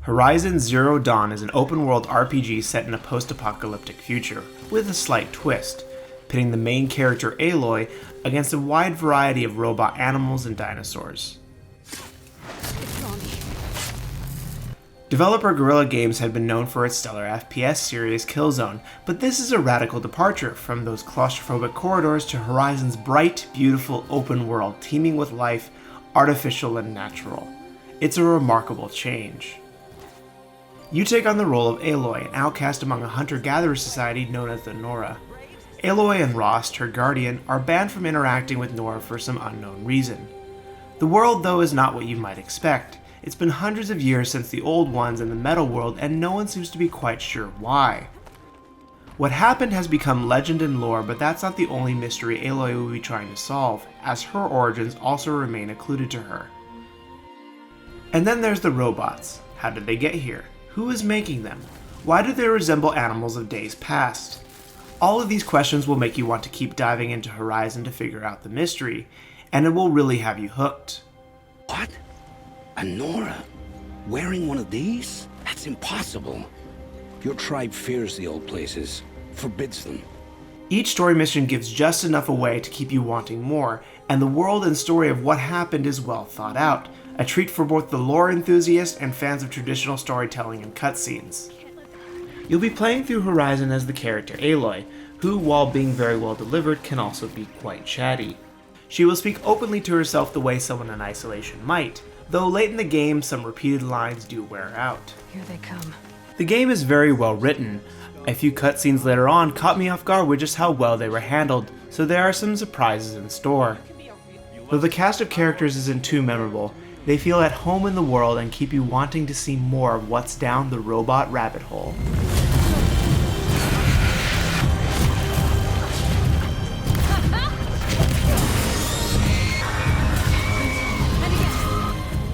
Horizon Zero Dawn is an open-world RPG set in a post-apocalyptic future, with a slight twist, pitting the main character Aloy against a wide variety of robot animals and dinosaurs. Developer Guerilla Games had been known for its stellar FPS series Killzone, but this is a radical departure from those claustrophobic corridors to Horizon's bright, beautiful open world teeming with life, artificial and natural. It's a remarkable change. You take on the role of Aloy, an outcast among a hunter-gatherer society known as the Nora. Aloy and Rost, her guardian, are banned from interacting with Nora for some unknown reason. The world, though, is not what you might expect. It's been hundreds of years since the old ones in the metal world, and no one seems to be quite sure why. What happened has become legend and lore, but that's not the only mystery Aloy will be trying to solve, as her origins also remain occluded to her. And then there's the robots. How did they get here? Who is making them? Why do they resemble animals of days past? All of these questions will make you want to keep diving into Horizon to figure out the mystery, and it will really have you hooked. What? A Nora? Wearing one of these? That's impossible. Your tribe fears the old places, forbids them. Each story mission gives just enough away to keep you wanting more, and the world and story of what happened is well thought out. A treat for both the lore enthusiast and fans of traditional storytelling and cutscenes. You'll be playing through Horizon as the character Aloy, who, while being very well delivered, can also be quite chatty. She will speak openly to herself the way someone in isolation might, though late in the game some repeated lines do wear out. Here they come. The game is very well written. A few cutscenes later on caught me off guard with just how well they were handled, so there are some surprises in store. Though the cast of characters isn't too memorable, they feel at home in the world and keep you wanting to see more of what's down the robot rabbit hole.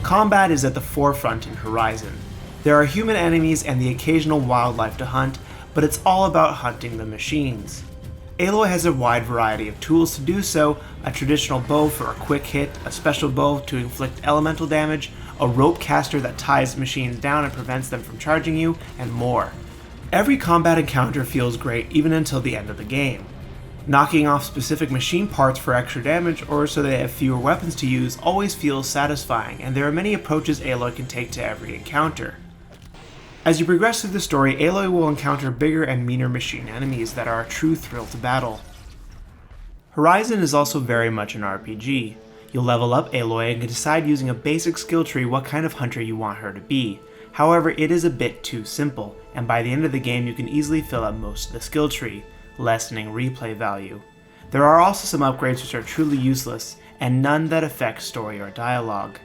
Combat is at the forefront in Horizon. There are human enemies and the occasional wildlife to hunt, but it's all about hunting the machines. Aloy has a wide variety of tools to do so: a traditional bow for a quick hit, a special bow to inflict elemental damage, a rope caster that ties machines down and prevents them from charging you, and more. Every combat encounter feels great even until the end of the game. Knocking off specific machine parts for extra damage or so they have fewer weapons to use always feels satisfying, and there are many approaches Aloy can take to every encounter. As you progress through the story, Aloy will encounter bigger and meaner machine enemies that are a true thrill to battle. Horizon is also very much an RPG. You'll level up Aloy and can decide using a basic skill tree what kind of hunter you want her to be. However, it is a bit too simple, and by the end of the game you can easily fill up most of the skill tree, lessening replay value. There are also some upgrades which are truly useless, and none that affect story or dialogue.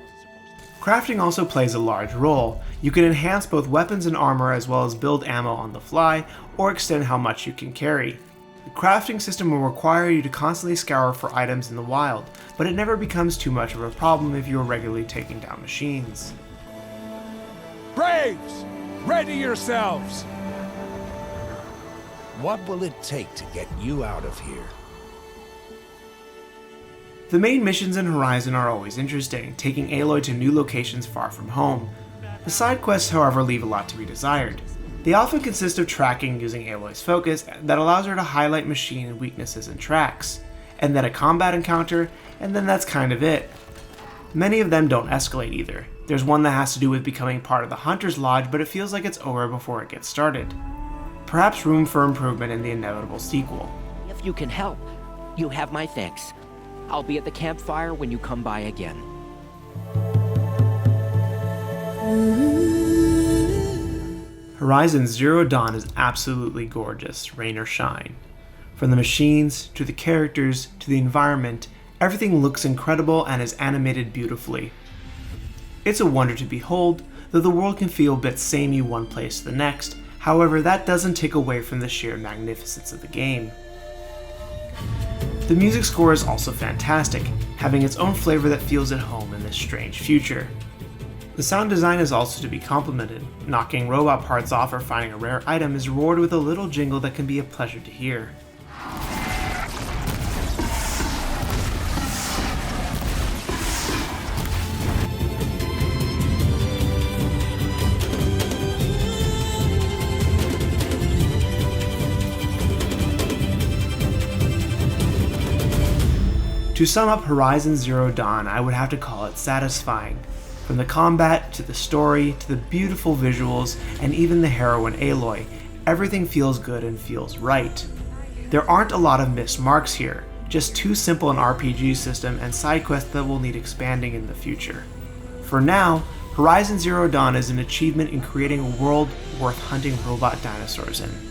Crafting also plays a large role. You can enhance both weapons and armor as well as build ammo on the fly, or extend how much you can carry. The crafting system will require you to constantly scour for items in the wild, but it never becomes too much of a problem if you are regularly taking down machines. Braves! Ready yourselves! What will it take to get you out of here? The main missions in Horizon are always interesting, taking Aloy to new locations far from home. The side quests, however, leave a lot to be desired. They often consist of tracking using Aloy's focus that allows her to highlight machine weaknesses and tracks, and then a combat encounter, and then that's kind of it. Many of them don't escalate either. There's one that has to do with becoming part of the Hunter's Lodge, but it feels like it's over before it gets started. Perhaps room for improvement in the inevitable sequel. If you can help, you have my thanks. I'll be at the campfire when you come by again. Horizon Zero Dawn is absolutely gorgeous, rain or shine. From the machines, to the characters, to the environment, everything looks incredible and is animated beautifully. It's a wonder to behold, though the world can feel a bit samey one place to the next. However, that doesn't take away from the sheer magnificence of the game. The music score is also fantastic, having its own flavor that feels at home in this strange future. The sound design is also to be complimented. Knocking robot parts off or finding a rare item is rewarded with a little jingle that can be a pleasure to hear. To sum up Horizon Zero Dawn, I would have to call it satisfying. From the combat, to the story, to the beautiful visuals, and even the heroine Aloy, everything feels good and feels right. There aren't a lot of missed marks here, just too simple an RPG system and side quests that will need expanding in the future. For now, Horizon Zero Dawn is an achievement in creating a world worth hunting robot dinosaurs in.